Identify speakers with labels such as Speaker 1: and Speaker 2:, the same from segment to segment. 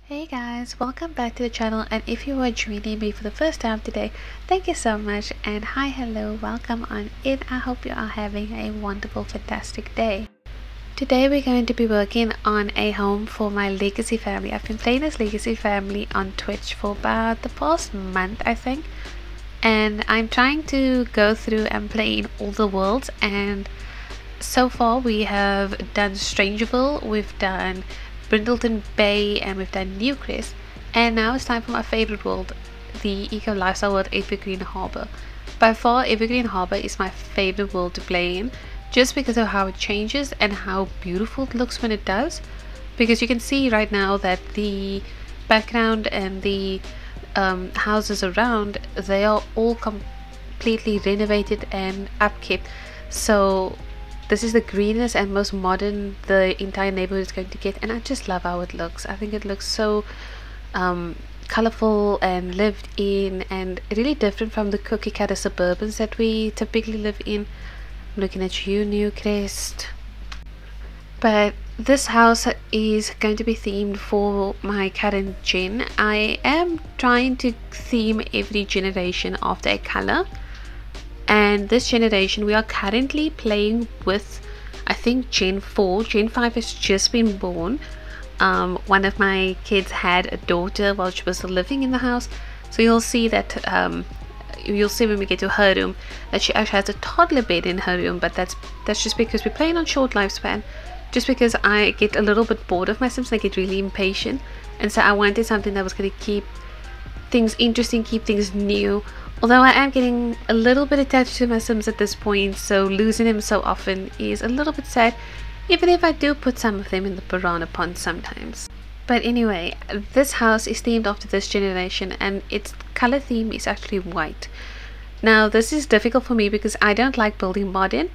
Speaker 1: Hey guys, welcome back to the channel, and if you are joining me for the first time today, thank you so much, and hi, hello, welcome on in. I hope you are having a wonderful, fantastic day. Today we're going to be working on a home for my Legacy family. I've been playing this Legacy family on Twitch for about the past month, I think, and I'm trying to go through and play in all the worlds, and so far we have done Strangerville, we've done Brindleton Bay, and we've done Newcrest, and now it's time for my favorite world, the eco lifestyle world, Evergreen Harbor. By far, Evergreen Harbor is my favorite world to play in, just because of how it changes and how beautiful it looks when it does. Because you can see right now that the background and the houses around, they are all completely renovated and upkept. So this is the greenest and most modern the entire neighborhood is going to get, and I just love how it looks. I think it looks so colorful and lived in, and really different from the cookie cutter suburbans that we typically live in. I'm looking at you, Newcrest. But this house is going to be themed for my current gen. I am trying to theme every generation after a color, and this generation we are currently playing with, I think, Gen 4. Gen 5 has just been born. One of my kids had a daughter while she was living in the house, so you'll see that you'll see when we get to her room that she actually has a toddler bed in her room, but that's just because we're playing on short lifespan, just because I get a little bit bored of my Sims and I get really impatient, and so I wanted something that was going to keep things interesting, keep things new. Although I am getting a little bit attached to my Sims at this point, so losing him so often is a little bit sad, even if I do put some of them in the piranha pond sometimes. But anyway, this house is themed after this generation, and its color theme is actually white. Now this is difficult for me because I don't like building modern,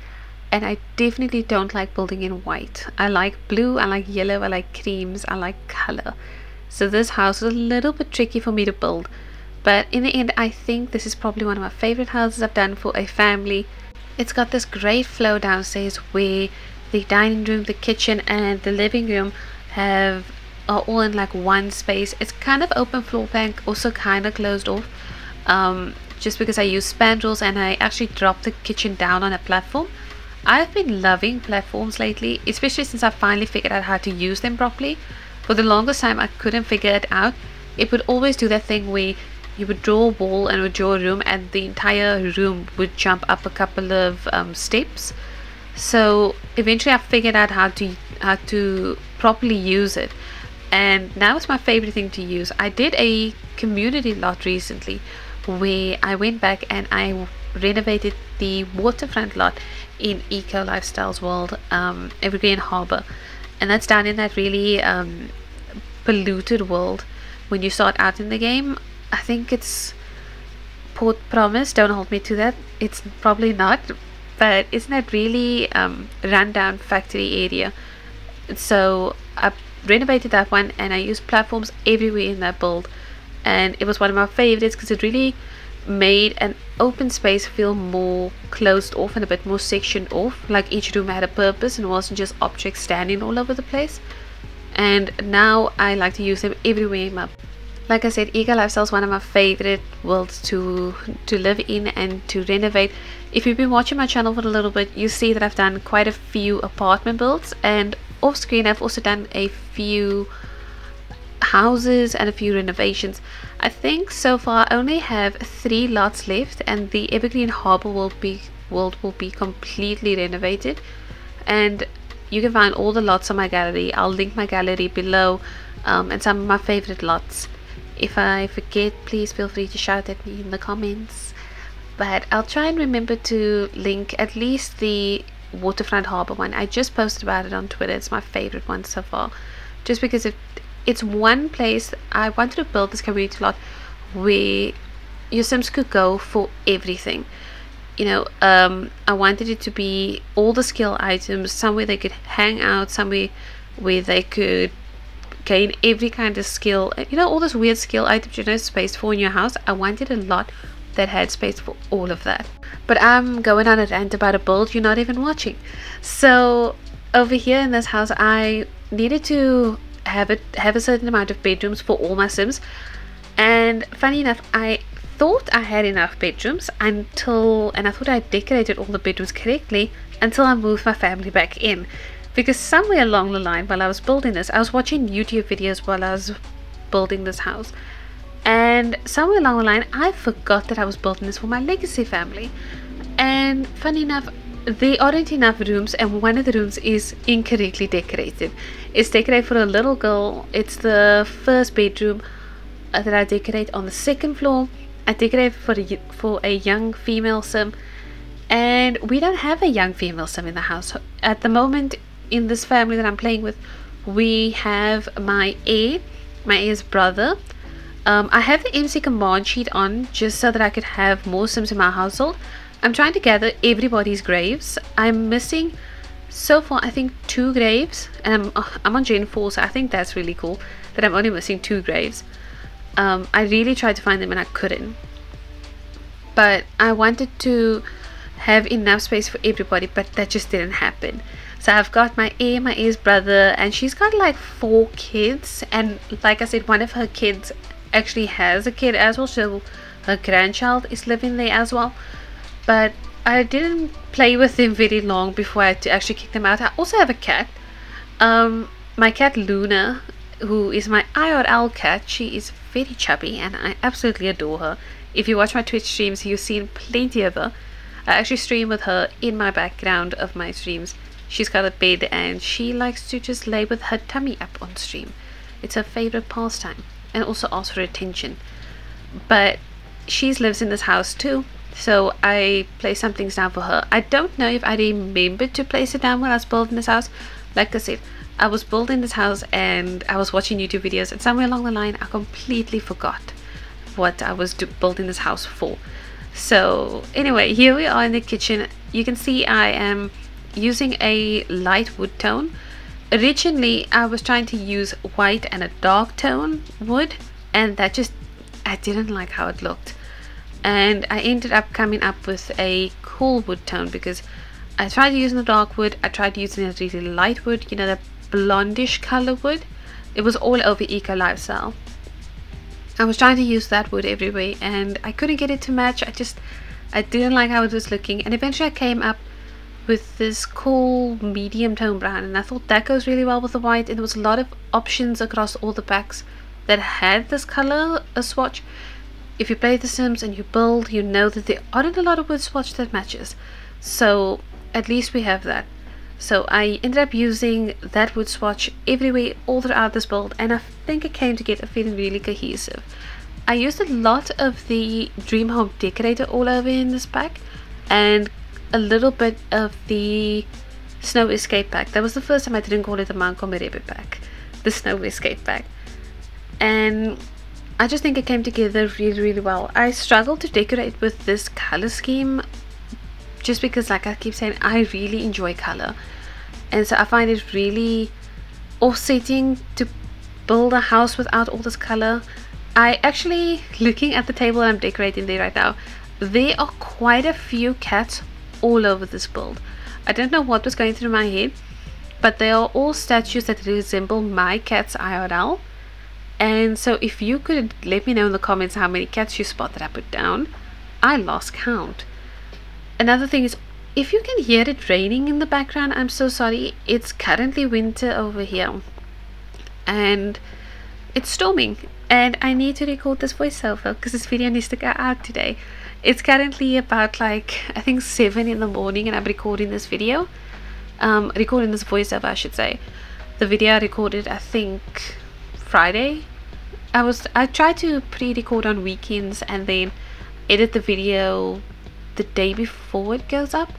Speaker 1: and I definitely don't like building in white. I like blue, I like yellow, I like creams, I like color. So this house is a little bit tricky for me to build. But in the end, I think this is probably one of my favorite houses I've done for a family. It's got this great flow downstairs where the dining room, the kitchen, and the living room are all in like one space. It's kind of open floor plan, also kind of closed off, just because I use spandrels and I actually dropped the kitchen down on a platform. I've been loving platforms lately, especially since I finally figured out how to use them properly. For the longest time I couldn't figure it out. It would always do that thing where you would draw a wall and would draw a room, and the entire room would jump up a couple of steps. So eventually I figured out how to properly use it, and now it's my favorite thing to use. I did a community lot recently where I went back and I renovated the waterfront lot in Eco Lifestyles World, Evergreen Harbor, and that's down in that really polluted world. When you start out in the game, I think it's Port Promise, don't hold me to that, it's probably not, but isn't that really rundown factory area? So I renovated that one, and I used platforms everywhere in that build, and it was one of my favorites because it really made an open space feel more closed off and a bit more sectioned off, like each room had a purpose and wasn't just objects standing all over the place. And now I like to use them everywhere in my, like I said, Eco Lifestyle is one of my favorite worlds to live in and to renovate. If you've been watching my channel for a little bit, you see that I've done quite a few apartment builds, and off screen I've also done a few houses and a few renovations. I think so far I only have 3 lots left, and the Evergreen Harbor world will be completely renovated, and you can find all the lots on my gallery. I'll link my gallery below, and some of my favorite lots. If I forget, please feel free to shout at me in the comments, but I'll try and remember to link at least the waterfront harbor one. I just posted about it on Twitter. It's my favorite one so far, just because it's one place I wanted to build this community lot where your Sims could go for everything. You know, I wanted it to be all the skill items, somewhere they could hang out, somewhere where they could gain every kind of skill, you know, all those weird skill items you know space for in your house. I wanted a lot that had space for all of that. But I'm going on a rant about a build you're not even watching. So over here in this house, I needed to have a certain amount of bedrooms for all my Sims. And funny enough, I thought I had enough bedrooms and I thought I decorated all the bedrooms correctly until I moved my family back in. Because somewhere along the line while I was building this, I was watching YouTube videos while I was building this house, and somewhere along the line I forgot that I was building this for my legacy family. And funny enough, there aren't enough rooms, and one of the rooms is incorrectly decorated. It's decorated for a little girl. It's the first bedroom that I decorate on the second floor. I decorate for a young female Sim, and we don't have a young female Sim in the house at the moment. In this family that I'm playing with, we have my heir's brother. I have the MC command sheet on just so that I could have more Sims in my household. I'm trying to gather everybody's graves. I'm missing so far I think 2 graves, and I'm on Gen 4, so I think that's really cool that I'm only missing 2 graves. I really tried to find them and I couldn't, but I wanted to have enough space for everybody, but that just didn't happen. So I've got my heir's brother, and she's got like 4 kids, and like I said, one of her kids actually has a kid as well, so her grandchild is living there as well. But I didn't play with them very long before I had to actually kick them out. I also have a cat, my cat Luna, who is my IRL cat. She is very chubby and I absolutely adore her. If you watch my Twitch streams, you've seen plenty of her. I actually stream with her in my background of my streams. She's got a bed and she likes to just lay with her tummy up on stream. It's her favorite pastime, and also asks for attention. But she lives in this house too, so I place some things down for her. I don't know if I remembered to place it down when I was building this house. Like I said, I was building this house and I was watching YouTube videos, and somewhere along the line I completely forgot what I was building this house for. So anyway, here we are in the kitchen. You can see I am using a light wood tone. Originally I was trying to use white and a dark tone wood, and that just, I didn't like how it looked, and I ended up coming up with a cool wood tone because I tried using the dark wood, I tried using a really light wood, you know, the blondish color wood. It was all over Eco Lifestyle. I was trying to use that wood everywhere and I couldn't get it to match. I didn't like how it was looking, and eventually I came up with this cool medium tone brown, and I thought that goes really well with the white. And there was a lot of options across all the packs that had this color swatch. If you play The Sims and you build, you know that there aren't a lot of wood swatch that matches, so at least we have that. So I ended up using that wood swatch everywhere all throughout this build, and I think it came together feeling really cohesive. I used a lot of the Dream Home Decorator all over in this pack, and a little bit of the Snow Escape pack. That was the first time I didn't call it the Manko Merebe pack, the Snow Escape pack. And I just think it came together really well. I struggled to decorate with this color scheme just because, like I keep saying, I really enjoy color, and so I find it really offsetting to build a house without all this color. I actually, looking at the table I'm decorating there right now, there are quite a few cats all over this build. I don't know what was going through my head, but they are all statues that resemble my cats IRL. And so if you could let me know in the comments how many cats you spot that I put down, I lost count. Another thing is, if you can hear it raining in the background, I'm so sorry. It's currently winter over here and it's storming, and I need to record this voiceover because this video needs to go out today. It's currently about like, I think 7 in the morning, and I'm recording this video, recording this voiceover I should say. The video I recorded I think Friday. I tried to pre-record on weekends and then edit the video the day before it goes up.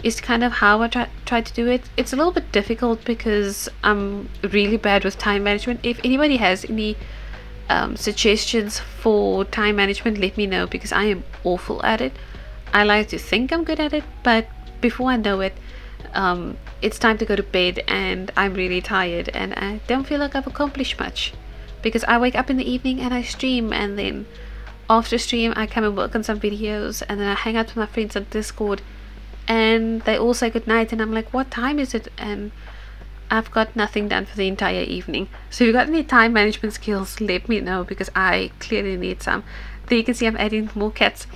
Speaker 1: Is kind of how I try to do it. It's a little bit difficult because I'm really bad with time management. If anybody has any suggestions for time management, let me know, because I am awful at it. I like to think I'm good at it, but before I know it, it's time to go to bed and I'm really tired and I don't feel like I've accomplished much, because I wake up in the evening and I stream, and then after stream I come and work on some videos, and then I hang out with my friends on Discord and they all say good night and I'm like, what time is it? And I've got nothing done for the entire evening. So if you've got any time management skills, let me know, because I clearly need some. There you can see I'm adding more cats.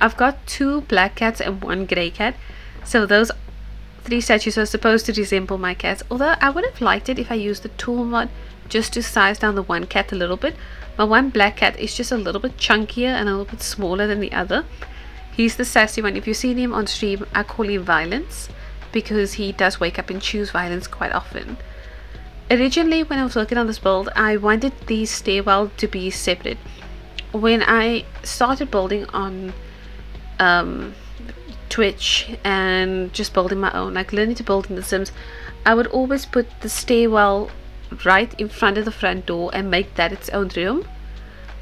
Speaker 1: I've got 2 black cats and 1 grey cat. So those 3 statues are supposed to resemble my cats. Although I would have liked it if I used the tool mod just to size down the one cat a little bit. My one black cat is just a little bit chunkier and a little bit smaller than the other. He's the sassy one. If you've seen him on stream, I call him Violence, because he does wake up and choose violence quite often. Originally, when I was working on this build, I wanted the stairwell to be separate. When I started building on Twitch and just building my own, like learning to build in The Sims, I would always put the stairwell right in front of the front door and make that its own room.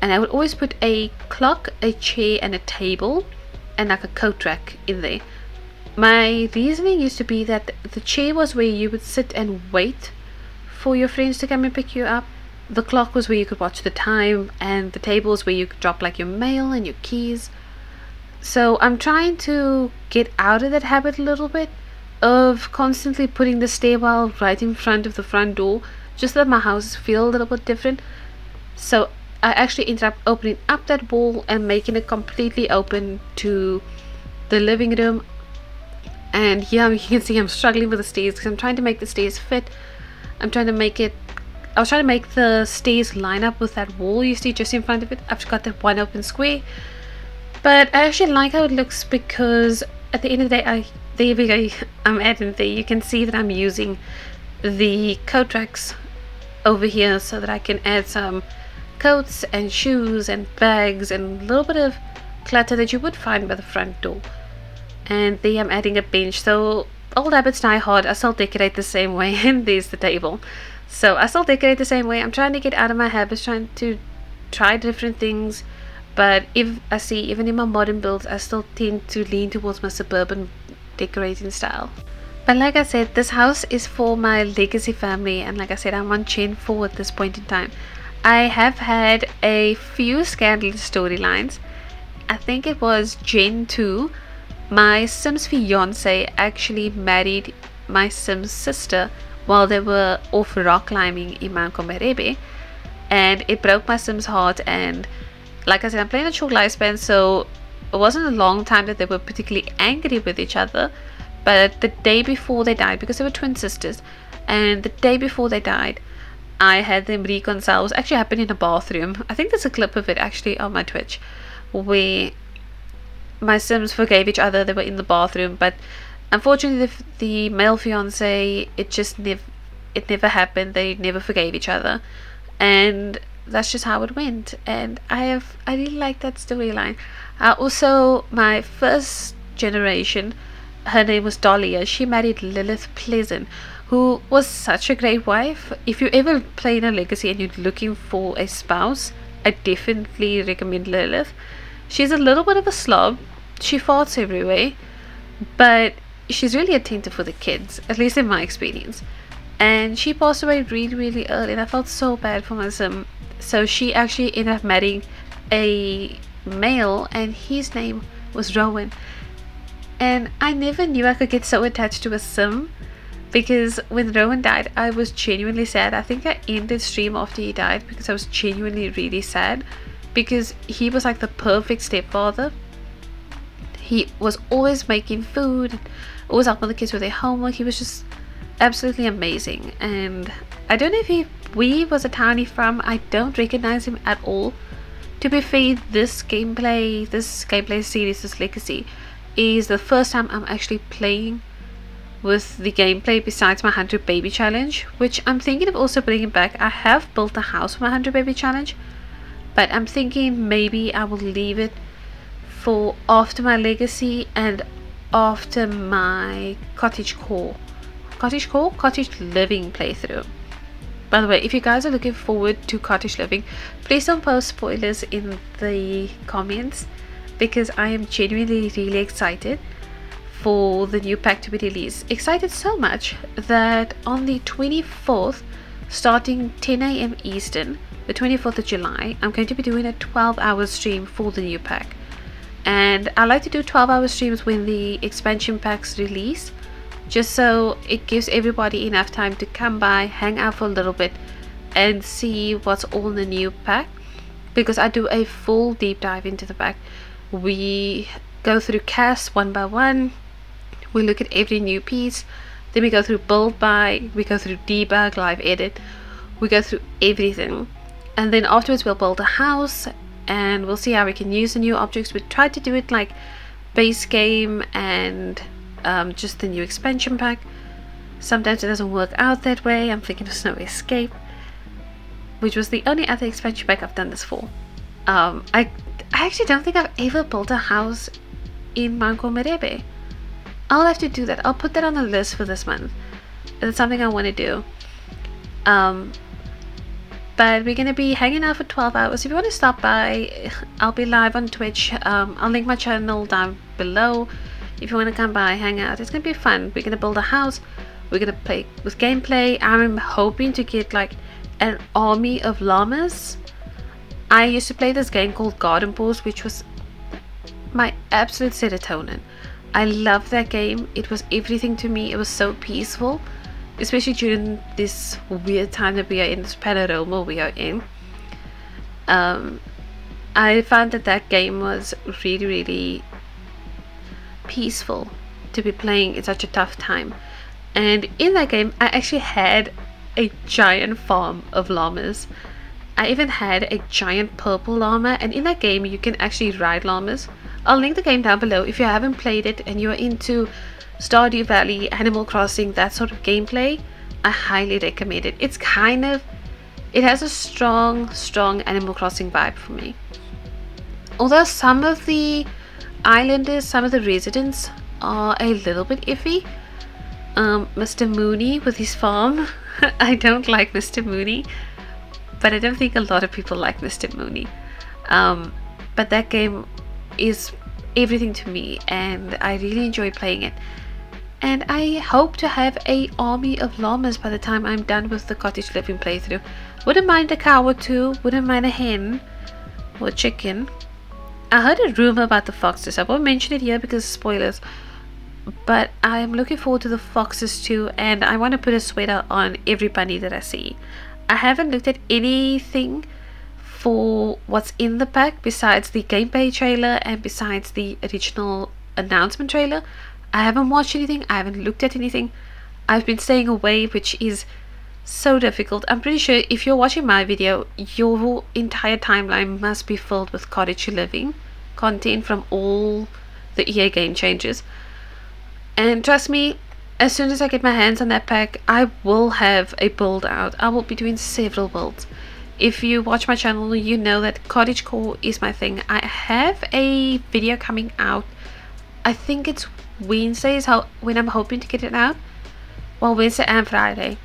Speaker 1: And I would always put a clock, a chair and a table and like a coat rack in there. My reasoning used to be that the chair was where you would sit and wait for your friends to come and pick you up. The clock was where you could watch the time, and the table was where you could drop like your mail and your keys. So I'm trying to get out of that habit a little bit of constantly putting the stairwell right in front of the front door, just so that my houses feel a little bit different. So I actually ended up opening up that wall and making it completely open to the living room. And here you can see I'm struggling with the stairs because I'm trying to make the stairs fit. I was trying to make the stairs line up with that wall you see just in front of it. I've got that one open square, but I actually like how it looks, because at the end of the day, there we go, I'm adding there. You can see that I'm using the coat racks over here so that I can add some coats and shoes and bags and a little bit of clutter that you would find by the front door. And there I'm adding a bench. So old habits die hard. I still decorate the same way. And there's the table. So I still decorate the same way. I'm trying to get out of my habits, trying to try different things. But if I see, even in my modern builds, I still tend to lean towards my suburban decorating style. But like I said, this house is for my legacy family. And like I said, I'm on Gen 4 at this point in time. I have had a few scandalous storylines. I think it was Gen 2. My Sims fiance actually married my Sims sister while they were off rock climbing in Mount Komerebe, and it broke my Sims heart. And like I said, I'm playing a short lifespan, so it wasn't a long time that they were particularly angry with each other. But the day before they died, because they were twin sisters, and the day before they died, I had them reconcile. It was actually happened in a bathroom. I think there's a clip of it actually on my Twitch where my Sims forgave each other. They were in the bathroom, but unfortunately the male fiance, it never happened. They never forgave each other, and that's just how it went. And I really like that storyline. Also, my first generation, her name was Dahlia. She married Lilith Pleasant, who was such a great wife. If you ever play in a legacy and you're looking for a spouse, I definitely recommend Lilith. She's a little bit of a slob. She farts everywhere, but she's really attentive for the kids, at least in my experience. And she passed away really, really early, and I felt so bad for my Sim. So she actually ended up marrying a male, and his name was Rowan. And I never knew I could get so attached to a Sim, because when Rowan died, I was genuinely sad. I think I ended stream after he died because I was genuinely really sad, because he was like the perfect stepfather. He was always making food, always helping the kids with their homework. He was just absolutely amazing. And I don't know if we was a town he from. I don't recognize him at all. To be fair, this gameplay series, this legacy, is the first time I'm actually playing with the gameplay besides my 100 baby challenge, which I'm thinking of also bringing back. I have built a house for my 100 baby challenge, but I'm thinking maybe I will leave it for after my legacy and after my cottage living playthrough. By the way, if you guys are looking forward to cottage living, please don't post spoilers in the comments, because I am genuinely really excited for the new pack to be released. Excited so much that on the 24th, starting 10 AM Eastern, the 24th of July, I'm going to be doing a 12-hour stream for the new pack. And I like to do 12-hour streams when the expansion packs release, just so it gives everybody enough time to come by, hang out for a little bit, and see what's all in the new pack. Because I do a full deep dive into the pack. We go through casts one by one, we look at every new piece, then we go through build by, we go through debug, live edit, we go through everything, and then afterwards we'll build a house and we'll see how we can use the new objects. We try to do it like base game and just the new expansion pack. Sometimes it doesn't work out that way. I'm thinking of Snow Escape, which was the only other expansion pack I've done this for. I actually don't think I've ever built a house in Mount Merebe. I'll have to do that. I'll put that on the list for this month. It's something I want to do. But we're going to be hanging out for 12 hours. If you want to stop by, I'll be live on Twitch. I'll link my channel down below. If you want to come by, hang out. It's going to be fun. We're going to build a house. We're going to play with gameplay. I'm hoping to get like an army of llamas. I used to play this game called Garden Pause, which was my absolute serotonin. I loved that game. It was everything to me. It was so peaceful, especially during this weird time that we are in, this panorama we are in. I found that game was really, really peaceful to be playing in such a tough time. And in that game I actually had a giant farm of llamas. I even had a giant purple llama, and in that game you can actually ride llamas. I'll link the game down below. If you haven't played it and you're into Stardew Valley, Animal Crossing, that sort of gameplay, I highly recommend it. It's kind of, it has a strong Animal Crossing vibe for me. Although some of the islanders, some of the residents are a little bit iffy. Mr. Mooney with his farm. I don't like Mr. Mooney, but I don't think a lot of people like Mr. Mooney. But that game is everything to me and I really enjoy playing it. And I hope to have a army of llamas by the time I'm done with the cottage living playthrough. Wouldn't mind a cow or two, wouldn't mind a hen or a chicken. I heard a rumor about the foxes. I won't mention it here because spoilers, but I'm looking forward to the foxes too, and I want to put a sweater on every bunny that I see. I haven't looked at anything for what's in the pack besides the gameplay trailer and besides the original announcement trailer. I haven't watched anything, I haven't looked at anything. I've been staying away, which is so difficult. I'm pretty sure if you're watching my video, your entire timeline must be filled with cottage living content from all the EA game changes. And trust me, as soon as I get my hands on that pack, I will have a build out. I will be doing several builds. If you watch my channel, you know that cottagecore is my thing. I have a video coming out, I think it's Wednesdays when I'm hoping to get it out. Well, Wednesday and Friday.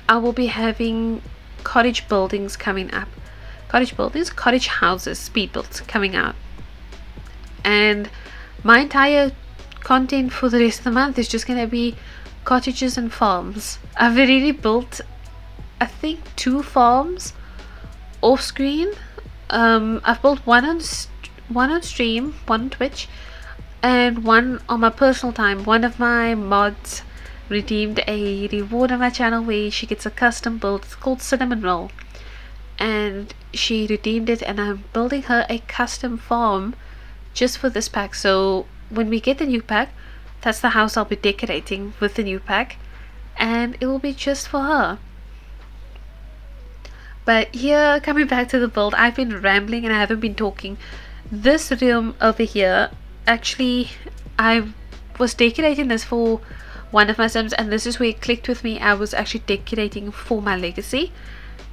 Speaker 1: I will be having cottage buildings coming up. Cottage buildings, cottage houses, speed builds coming out. And my entire content for the rest of the month is just going to be cottages and farms. I've already built, I think, 2 farms off screen. I've built one on stream, one on Twitch, and one on my personal time. One of my mods redeemed a reward on my channel where she gets a custom build. It's called Cinnamon Roll, and she redeemed it, and I'm building her a custom farm just for this pack. So when we get the new pack, that's the house I'll be decorating with the new pack, and it will be just for her. But here, coming back to the build, I've been rambling and I haven't been talking. This room over here, actually, I was decorating this for one of my sims, and this is where it clicked with me. I was actually decorating for my legacy,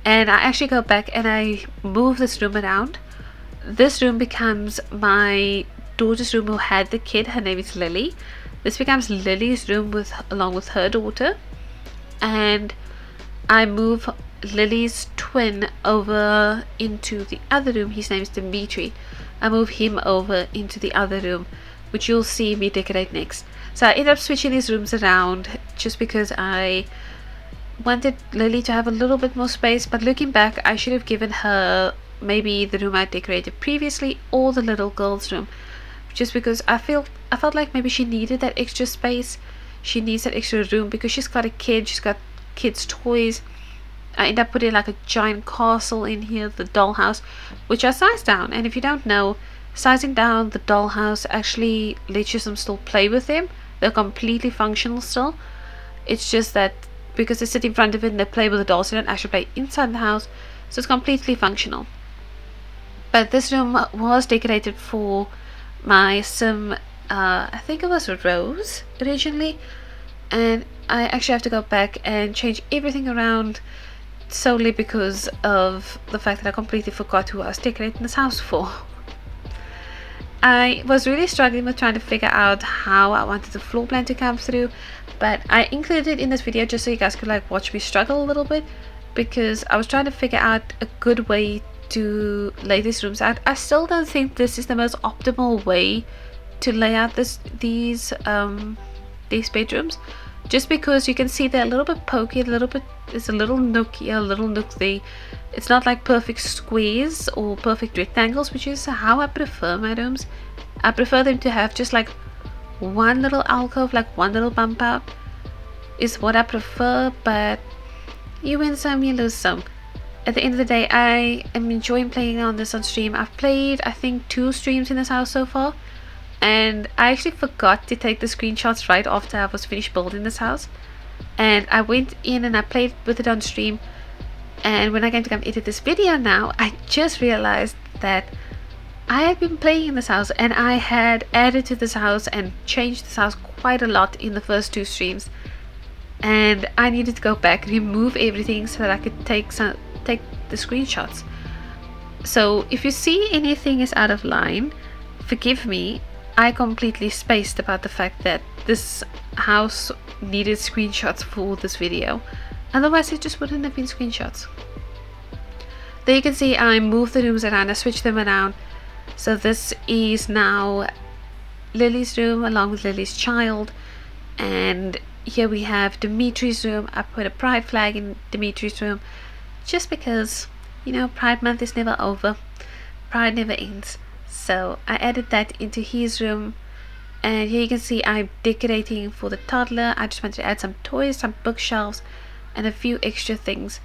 Speaker 1: and I actually go back and I move this room around. This room becomes my daughter's room who had the kid. Her name is Lily. This becomes Lily's room along with her daughter, and I move Lily's twin over into the other room. His name is Dimitri. I move him over into the other room, which you'll see me decorate next. So I ended up switching these rooms around just because I wanted Lily to have a little bit more space, but looking back, I should have given her maybe the room I decorated previously or the little girl's room, just because I felt like maybe she needed that extra space. she needs that extra room because she's got a kid, she's got kids' toys. I end up putting like a giant castle in here, the dollhouse, which I sized down. And if you don't know, sizing down the dollhouse actually lets you still play with them. They're completely functional still. It's just that because they sit in front of it and they play with the dolls, they don't actually play inside the house, so it's completely functional. But this room was decorated for my sim, I think it was Rose originally, and I actually have to go back and change everything around solely because of the fact that I completely forgot who I was decorating this house for. I was really struggling with trying to figure out how I wanted the floor plan to come through, but I included it in this video just so you guys could like watch me struggle a little bit, because I was trying to figure out a good way to lay these rooms out. I still don't think this is the most optimal way to lay out these bedrooms, just because you can see they're a little bit pokey, there's a little nook here, a little nook there. It's not like perfect squares or perfect rectangles, which is how I prefer my rooms. I prefer them to have just like one little alcove, like one little bump out is what I prefer, but you win some, you lose some. At the end of the day, I am enjoying playing on this on stream. I've played, I think, 2 streams in this house so far, and I actually forgot to take the screenshots right after I was finished building this house, and I went in and I played with it on stream, and when I came to come edit this video now, I just realized that I had been playing in this house and I had added to this house and changed this house quite a lot in the first 2 streams, and I needed to go back, remove everything so that I could take the screenshots. So if you see anything is out of line, forgive me. I completely spaced about the fact that this house needed screenshots for this video, otherwise it just wouldn't have been screenshots. There you can see I moved the rooms around, I switched them around. So this is now Lily's room along with Lily's child, and here we have Dimitri's room. I put a pride flag in Dimitri's room just because, you know, Pride Month is never over, Pride never ends. So I added that into his room, and here you can see I'm decorating for the toddler. I just wanted to add some toys, some bookshelves, and a few extra things.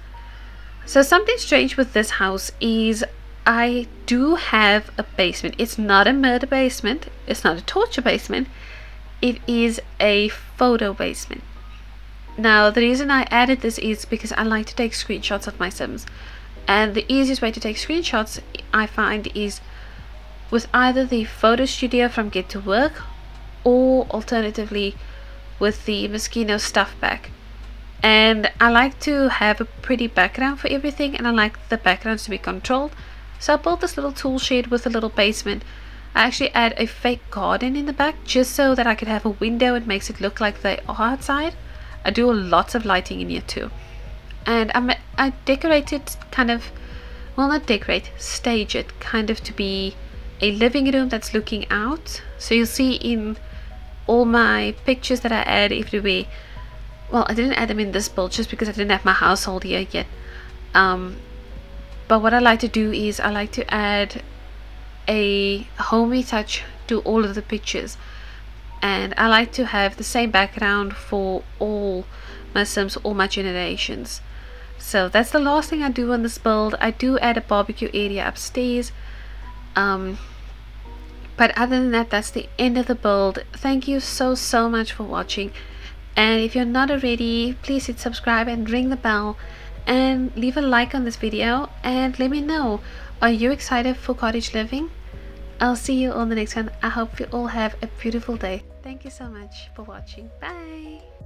Speaker 1: So something strange with this house is I do have a basement. It's not a murder basement, it's not a torture basement, it is a photo basement. Now the reason I added this is because I like to take screenshots of my Sims, and the easiest way to take screenshots I find is with either the photo studio from Get to Work, or alternatively with the Moschino stuff pack. And I like to have a pretty background for everything, and I like the backgrounds to be controlled. So I built this little tool shed with a little basement. I actually add a fake garden in the back just so that I could have a window. It makes it look like they are outside. I do lots of lighting in here too. And I decorate it kind of, well, not decorate, stage it kind of to be a living room that's looking out. So you'll see in all my pictures that I add everywhere, well, I didn't add them in this build just because I didn't have my household here yet, but what I like to do is I like to add a homey touch to all of the pictures, and I like to have the same background for all my Sims, all my generations. So that's the last thing I do on this build. I do add a barbecue area upstairs, but other than that, that's the end of the build. Thank you so much for watching, and if you're not already, please hit subscribe and ring the bell and leave a like on this video, and let me know, are you excited for cottage living? I'll see you on the next one. I hope you all have a beautiful day. Thank you so much for watching. Bye.